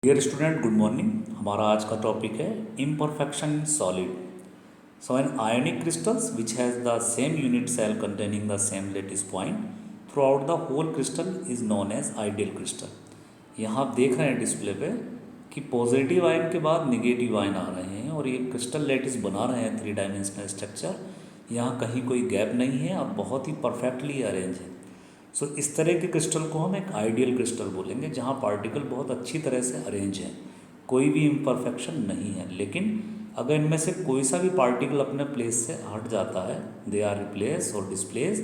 Dear student, good morning. हमारा आज का टॉपिक है imperfection in solid. So an ionic crystals which has the same unit cell containing the same lattice point throughout the whole crystal is known as ideal crystal. यहाँ आप देख रहे हैं display पे कि पॉजिटिव आयन के बाद negative ion आ रहे हैं और ये क्रिस्टल लेटिस बना रहे हैं 3 डायमेंशनल स्ट्रक्चर। यहाँ कहीं कोई गैप नहीं है और बहुत ही परफेक्टली अरेंज है। सो इस तरह के क्रिस्टल को हम एक आइडियल क्रिस्टल बोलेंगे जहाँ पार्टिकल बहुत अच्छी तरह से अरेंज है, कोई भी इम्परफेक्शन नहीं है। लेकिन अगर इनमें से कोई सा भी पार्टिकल अपने प्लेस से हट जाता है, दे आर रिप्लेस और डिस्प्लेस,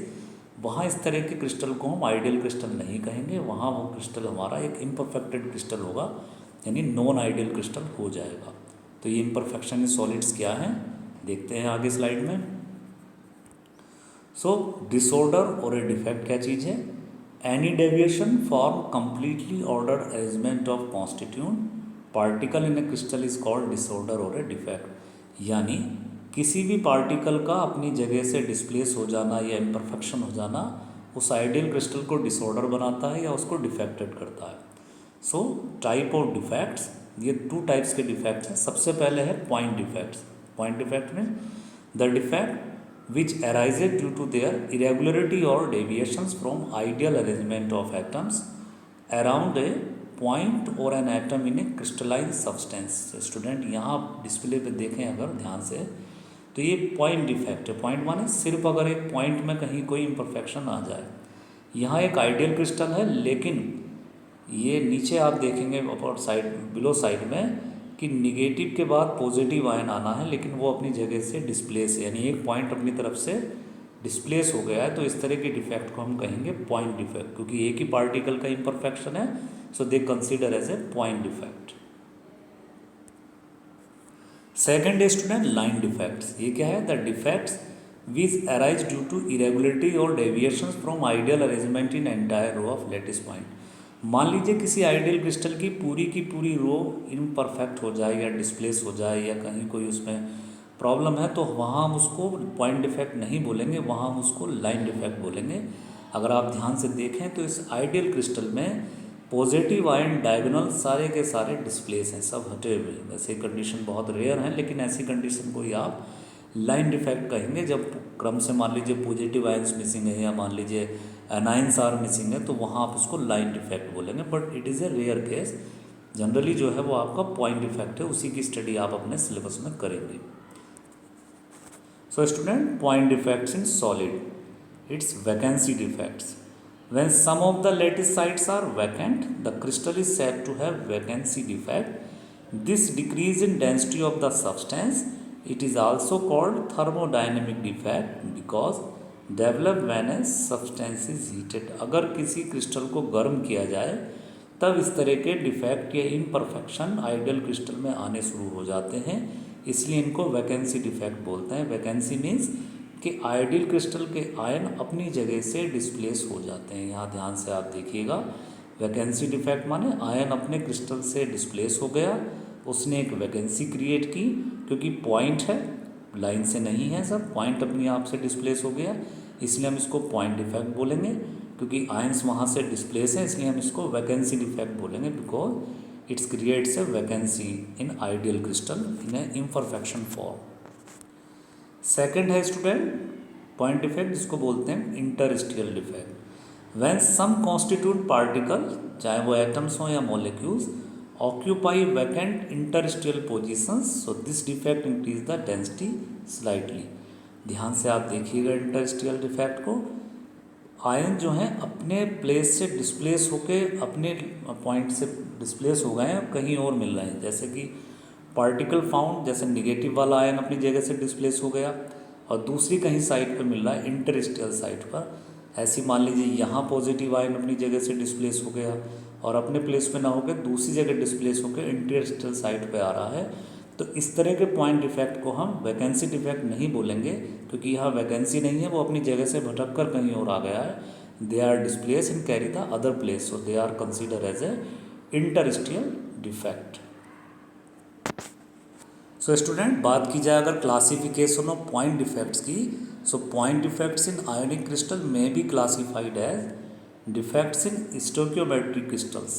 वहाँ इस तरह के क्रिस्टल को हम आइडियल क्रिस्टल नहीं कहेंगे। वहाँ वो क्रिस्टल हमारा एक इम्परफेक्टेड क्रिस्टल होगा, यानी नॉन आइडियल क्रिस्टल हो जाएगा। तो ये इम्परफेक्शन इन सॉलिड्स क्या हैं, देखते हैं आगे स्लाइड में। सो डिसऑर्डर और ए डिफेक्ट क्या चीज़ है? Any deviation form completely order arrangement of constituent particle in A crystal is called disorder और ए डिफेक्ट। यानी किसी भी पार्टिकल का अपनी जगह से डिस्प्लेस हो जाना या इम्परफेक्शन हो जाना उस आइडियल क्रिस्टल को डिसऑर्डर बनाता है या उसको डिफेक्टेड करता है। सो टाइप ऑफ डिफेक्ट्स, ये 2 टाइप्स के डिफेक्ट्स हैं। सबसे पहले है पॉइंट डिफेक्ट्स। पॉइंट डिफेक्ट में the defect which arises due to their irregularity or deviations from ideal arrangement of atoms around a point or an atom in a crystalline substance। Student यहाँ display पे देखें अगर ध्यान से, तो ये point defect है। पॉइंट माने सिर्फ अगर एक पॉइंट में कहीं कोई इम्परफेक्शन आ जाए। यहाँ एक आइडियल क्रिस्टल है, लेकिन ये नीचे आप देखेंगे अपर साइड, बिलो साइड में, कि निगेटिव के बाद पॉजिटिव आयन आना है, लेकिन वो अपनी जगह से डिस्प्लेस है, यानी एक पॉइंट अपनी तरफ से डिस्प्लेस हो गया है। तो इस तरह के डिफेक्ट को हम कहेंगे पॉइंट डिफेक्ट, क्योंकि एक ही पार्टिकल का इम्परफेक्शन है। So they consider as a point defect. Second है स्टूडेंट लाइन डिफेक्ट्स। ये क्या है? The defects which arise due to irregularity और deviations from ideal arrangement in entire row of lattice point. मान लीजिए किसी आइडियल क्रिस्टल की पूरी रो इम्परफेक्ट हो जाए या डिस्प्लेस हो जाए या कहीं कोई उसमें प्रॉब्लम है, तो वहाँ हम उसको पॉइंट डिफेक्ट नहीं बोलेंगे, वहाँ हम उसको लाइन डिफेक्ट बोलेंगे। अगर आप ध्यान से देखें तो इस आइडियल क्रिस्टल में पॉजिटिव आयन डायगोनल सारे के सारे डिस्प्लेस हैं, सब हटे हुए हैं। वैसे कंडीशन बहुत रेयर हैं, लेकिन ऐसी कंडीशन को ही आप लाइन डिफेक्ट कहेंगे। जब क्रम से मान लीजिए पॉजिटिव आयंस मिसिंग है या मान लीजिए एनाइंस आर मिसिंग है, तो वहाँ आप उसको लाइन डिफेक्ट बोलेंगे। But it is a rare case. Generally जो है वो आपका पॉइंट डिफेक्ट है, उसी की स्टडी आप अपने सिलेबस में करेंगे। So student, point defects in solid, it's vacancy defects. When some of the lattice sites are vacant, the crystal is said to have vacancy defect. This decrease in density of the substance, it is also called thermodynamic defect because develop when a substance is heated। अगर किसी crystal को गर्म किया जाए तब इस तरह के डिफेक्ट या इम्परफेक्शन आइडियल क्रिस्टल में आने शुरू हो जाते हैं, इसलिए इनको वैकेंसी डिफेक्ट बोलते हैं। वैकेंसी मीन्स कि आइडियल क्रिस्टल के आयन अपनी जगह से डिस्प्लेस हो जाते हैं। यहाँ ध्यान से आप देखिएगा, वैकेंसी डिफेक्ट माने आयन अपने क्रिस्टल से डिस्प्लेस हो गया, उसने एक वैकेंसी क्रिएट की, क्योंकि पॉइंट है, लाइन से नहीं है सर, पॉइंट अपने आप से डिस्प्लेस हो गया, इसलिए हम इसको पॉइंट डिफेक्ट बोलेंगे। क्योंकि आयंस वहाँ से डिस्प्लेस हैं, इसलिए हम इसको वैकेंसी डिफेक्ट बोलेंगे, because it's creates a vacancy in ideal crystal in a imperfection form. Second है स्टूडेंट पॉइंट डिफेक्ट, जिसको बोलते हैं interstitial defect. When some constitute particle, चाहे वो एटम्स हो या molecules, occupy vacant interstitial positions, so this defect increase the density slightly. ध्यान से आप देखिएगा इंटरस्टियल डिफेक्ट को। आयन जो हैं अपने प्लेस से डिस्प्लेस होके अपने पॉइंट से डिस्प्लेस हो गए हैं, कहीं और मिल रहे हैं। जैसे कि पार्टिकल फाउंड, जैसे निगेटिव वाला आयन अपनी जगह से डिस्प्लेस हो गया और दूसरी कहीं साइड पर मिल रहा है इंटरस्टियल साइड पर। ऐसी मान लीजिए यहाँ पॉजिटिव आयन अपनी जगह से डिस्प्लेस हो गया और अपने प्लेस पे ना होकर दूसरी जगह डिस्प्लेस होकर इंटरस्टियल साइड पे आ रहा है, तो इस तरह के पॉइंट डिफेक्ट को हम वैकेंसी डिफेक्ट नहीं बोलेंगे, क्योंकि यहाँ वैकेंसी नहीं है, वो अपनी जगह से भटक कर कहीं और आ गया है। They are displace in carry the other place, so they are consider as a interstitial defect. So student, बात की जाए अगर क्लासिफिकेशन ऑफ पॉइंट डिफेक्ट्स की, so point defects in ionic crystal में be classified as defects in stoichiometric crystals.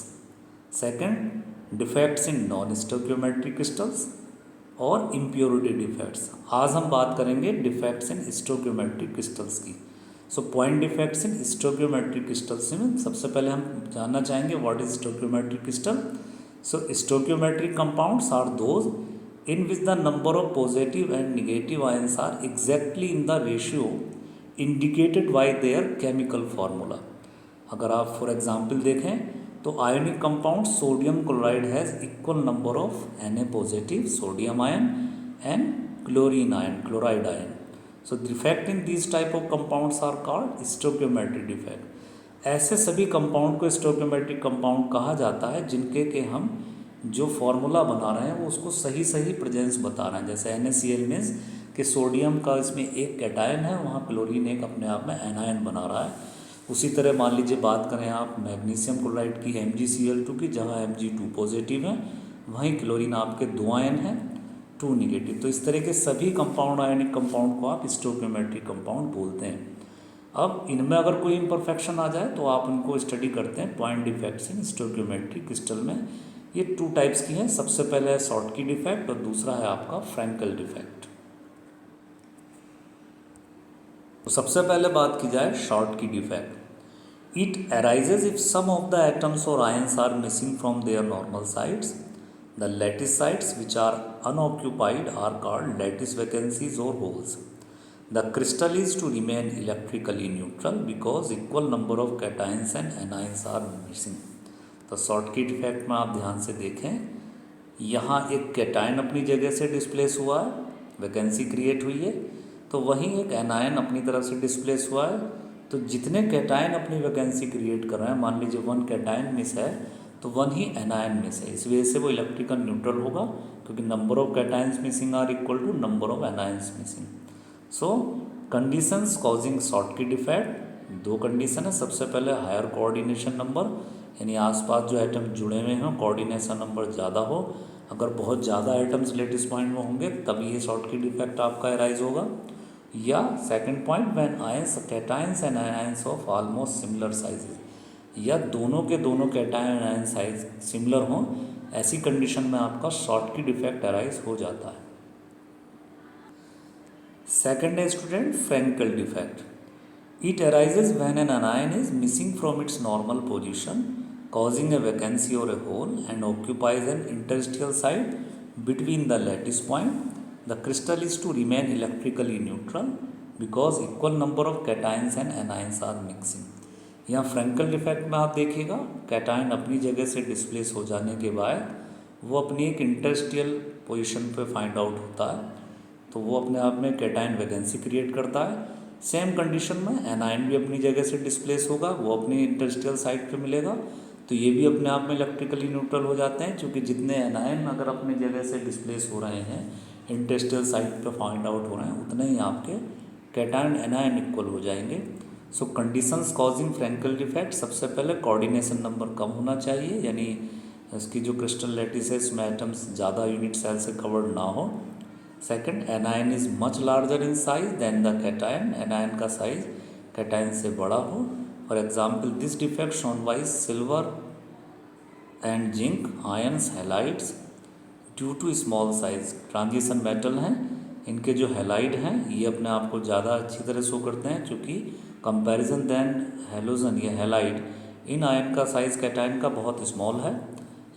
Second, defects in non stoichiometric crystals और impurity defects. आज हम बात करेंगे डिफेक्ट्स इन स्टोकियोमेट्रिक क्रिस्टल्स की। So point defects in stoichiometric crystals में सबसे पहले हम जानना चाहेंगे what is stoichiometric crystal. So stoichiometric compounds are those in which the number of positive and negative ions are exactly in the ratio indicated by their chemical formula। अगर आप for example देखें तो ionic compound sodium chloride has equal number of Na positive sodium ion and chlorine ion chloride ion. So defect in this type of compounds are called stoichiometric defect. ऐसे सभी compound को स्टोकियोमेट्रिक compound कहा जाता है जिनके के हम जो फॉर्मूला बना रहे हैं वो उसको सही सही प्रेजेंस बता रहे हैं। जैसे NaCl मीन्स कि सोडियम का इसमें एक कैटायन है, वहाँ क्लोरीन एक अपने आप में एनायन बना रहा है। उसी तरह मान लीजिए बात करें आप मैग्नीशियम क्लोराइड की MgCl2 की, जहाँ Mg2 पॉजिटिव है वहीं क्लोरीन आपके 2 आयन हैं 2 निगेटिव। तो इस तरह के सभी कंपाउंड आयनिक कंपाउंड को आप स्टोकियोमेट्रिक कंपाउंड बोलते हैं। अब इनमें अगर कोई इम्परफेक्शन आ जाए तो आप उनको स्टडी करते हैं पॉइंट डिफेक्ट्स इन स्टोकियोमेट्रिक क्रिस्टल में। ये 2 टाइप्स की हैं। सबसे पहले है शॉर्टकी डिफेक्ट और दूसरा है आपका फ्रैंकल डिफेक्ट। तो सबसे पहले बात की जाए Schottky defect. It arises if some of the atoms और ions are missing from their normal sides. The lattice sides which are unoccupied are called lattice vacancies और holes. The crystal is to remain electrically neutral because equal number of cations and anions are missing. तो Schottky defect में आप ध्यान से देखें, यहाँ एक cation अपनी जगह से डिस्प्लेस हुआ है, वैकेंसी क्रिएट हुई है, तो वहीं एक एनायन अपनी तरफ से डिस्प्लेस हुआ है। तो जितने कैटायन अपनी वैकेंसी क्रिएट कर रहे हैं, मान लीजिए 1 कैटायन मिस है तो 1 ही एनायन मिस है, इस वजह से वो इलेक्ट्रिकल न्यूट्रल होगा क्योंकि number of cations missing are equal to number of anions missing. So conditions causing Schottky defect, 2 condition है। सबसे पहले हायर कोऑर्डिनेशन नंबर, यानी आसपास जो एटम जुड़े हुए हों कोऑर्डिनेशन नंबर ज़्यादा हो। अगर बहुत ज़्यादा एटम्स लेटिस पॉइंट में होंगे तभी ये शॉर्टकी डिफेक्ट आपका अराइज होगा। या second point when ions cations and ions of almost similar sizes, या दोनों के दोनों कैटायन आयन साइज सिमिलर हों, ऐसी कंडीशन में आपका शॉर्टकी डिफेक्ट अराइज हो जाता है। सेकंड है student Frenkel defect. It arises when an anion is missing from its normal position, causing a vacancy or a hole and occupies an interstitial site between the lattice point. The crystal is to remain electrically neutral because equal number of cations and anions are mixing। यहाँ Frenkel defect में आप देखिएगा cation अपनी जगह से displace हो जाने के बाद वो अपनी एक इंटरस्टियल पोजीशन पे फाइंड आउट होता है, तो वो अपने आप में कैटायन वैकेंसी क्रिएट करता है। सेम कंडीशन में एनायन भी अपनी जगह से डिस्प्लेस होगा, वो अपनी इंटरस्टियल साइड पे मिलेगा, तो ये भी अपने आप में इलेक्ट्रिकली न्यूट्रल हो जाते हैं क्योंकि जितने एनायन अगर अपनी जगह से डिस्प्लेस हो रहे हैं इंटरस्टियल साइड पे फाइंड आउट हो रहे हैं उतने ही आपके कैटायन एनायन इक्वल हो जाएंगे। सो कंडीशंस कॉजिंग फ्रैंकल डिफेक्ट, सबसे पहले कोऑर्डिनेशन नंबर कम होना चाहिए, यानी इसकी जो क्रिस्टल लैटिस है इसमें एटम्स ज़्यादा यूनिट सेल से कवर्ड ना हो। Second, anion is much larger in size than the cation, anion का साइज कैटायन से बड़ा हो। For example this defect shown by silver and zinc ions halides due to small size. Transition metal हैं, इनके जो halide हैं ये अपने आप को ज़्यादा अच्छी तरह शो करते हैं क्योंकि कंपैरिजन देन हैलोजन या हैलाइड, इन आयन का साइज़ कैटायन का बहुत स्मॉल है।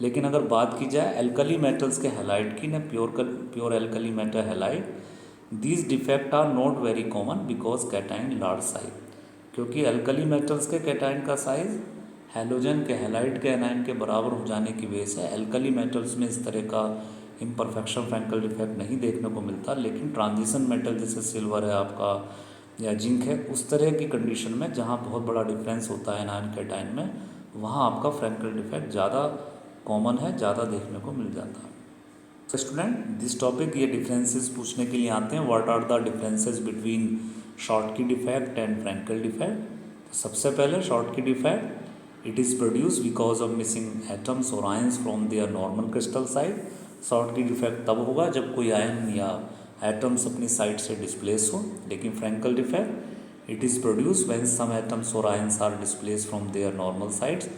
लेकिन अगर बात की जाए एल्कली मेटल्स के हैलाइड की ना, pure alkali metal halide, these defect are not very common because cation large size, क्योंकि एल्कली मेटल्स के कैटायन का साइज़ हैलोजन के हैलाइड के एनायन के बराबर हो जाने की वजह से एल्कली मेटल्स में इस तरह का इम्परफेक्शन फ्रैंकल डिफेक्ट नहीं देखने को मिलता। लेकिन ट्रांजिशन मेटल जैसे सिल्वर है आपका या जिंक है, उस तरह की कंडीशन में जहाँ बहुत बड़ा डिफरेंस होता है एनायन कैटायन में, वहाँ आपका फ्रैंकल डिफेक्ट ज़्यादा कॉमन है, ज़्यादा देखने को मिल जाता है। तो स्टूडेंट दिस टॉपिक ये डिफरेंसेस पूछने के लिए आते हैं, what are the differences between Schottky defect and Frenkel defect. सबसे पहले Schottky defect, it is produce because of missing atoms और ions from their normal crystal side. Schottky defect तब होगा जब कोई आयन या एटम्स अपनी साइड से डिस्प्लेस हो। लेकिन Frenkel defect, it is produce when some atoms और ions are displace from their normal sides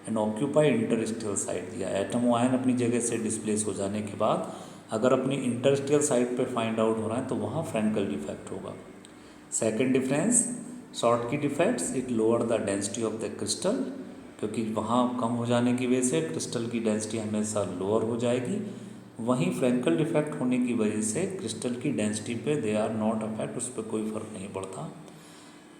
and occupy interstitial side दिया। एटम आयन अपनी जगह से डिस्प्लेस हो जाने के बाद अगर अपनी इंटरस्टियल साइड पे फाइंड आउट हो रहा है तो वहाँ फ्रैंकल डिफेक्ट होगा। Second difference, Schottky defects it lower the density of the crystal, क्योंकि वहाँ कम हो जाने की वजह से क्रिस्टल की डेंसिटी हमेशा लोअर हो जाएगी। वहीं फ्रैंकल डिफेक्ट होने की वजह से क्रिस्टल की डेंसिटी पे दे आर नॉट अफेक्ट, उस पर कोई फर्क नहीं पड़ता।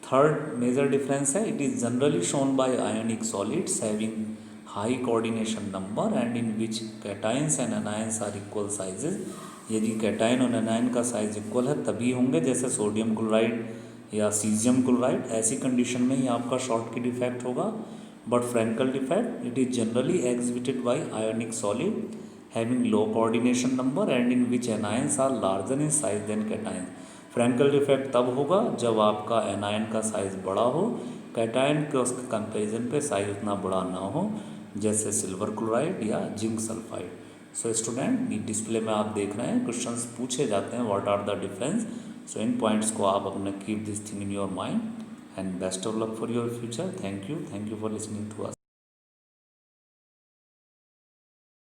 थर्ड मेजर डिफरेंस है, it is generally shown by ionic solids having high coordination number and in which cations and anions are equal sizes. यदि कैटाइन और एनायन का साइज इक्वल है तभी होंगे, जैसे सोडियम क्लोराइड या सीजियम क्लोराइड, ऐसी कंडीशन में ही आपका शॉर्टकी डिफेक्ट होगा। But Frenkel defect it is generally exhibited by ionic solid having low coordination number and in which anions are larger in size than cations. Frenkel defect तब होगा जब आपका anion का साइज़ बड़ा हो, कैटायन के उसके कंपेरिजन पे साइज उतना बड़ा ना हो, जैसे सिल्वर क्लोराइड या जिंक सल्फाइड। सो स्टूडेंट, ये डिस्प्ले में आप देख रहे हैं क्वेश्चंस पूछे जाते हैं what are the difference. So इन पॉइंट्स को आप अपने keep this thing in your mind and best of luck for your future. Thank you for listening to us.